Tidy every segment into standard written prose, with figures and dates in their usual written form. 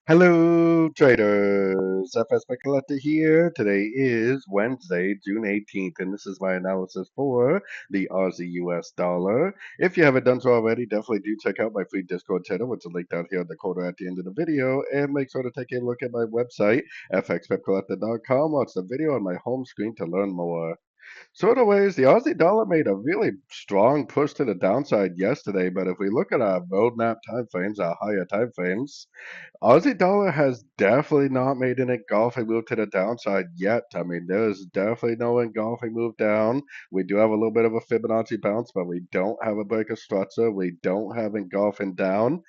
Hello, traders. FX Pip Collector here. Today is Wednesday, June 18th, and this is my analysis for the Aussie US dollar. If you haven't done so already, definitely do check out my free Discord channel, which is linked down here in the corner at the end of the video, and make sure to take a look at my website, fxpipcollector.com. Watch the video on my home screen to learn more. Sort of ways, the Aussie dollar made a really strong push to the downside yesterday, but if we look at our roadmap time frames, our higher time frames, Aussie dollar has definitely not made an engulfing move to the downside yet. I mean, there is definitely no engulfing move down. We do have a little bit of a Fibonacci bounce, but we don't have a break of structure. We don't have engulfing down.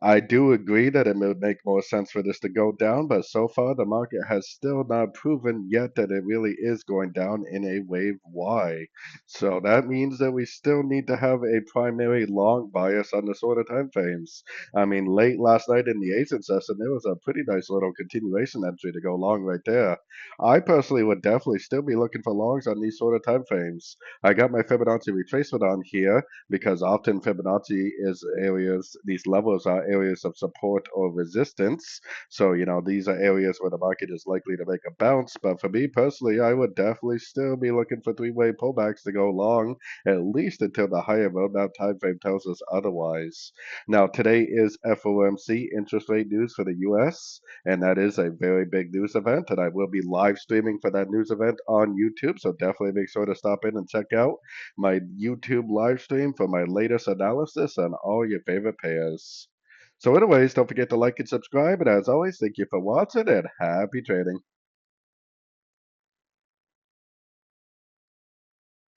I do agree that it would make more sense for this to go down, but so far the market has still not proven yet that it really is going down in a wave Y. So that means that we still need to have a primary long bias on the sort of time frames. I mean, late last night in the Asian session, there was a pretty nice little continuation entry to go long right there. I personally would definitely still be looking for longs on these sort of time frames. I got my Fibonacci retracement on here because often Fibonacci is areas, these levels are areas of support or resistance. So, these are areas where the market is likely to make a bounce. But for me personally, I would definitely still be looking for three-way pullbacks to go long, at least until the higher roadmap time frame tells us otherwise. Now, today is FOMC interest rate news for the US, and that is a very big news event. And I will be live streaming for that news event on YouTube. So definitely make sure to stop in and check out my YouTube live stream for my latest analysis on all your favorite pairs. So anyways, don't forget to like and subscribe, and as always, thank you for watching and happy trading.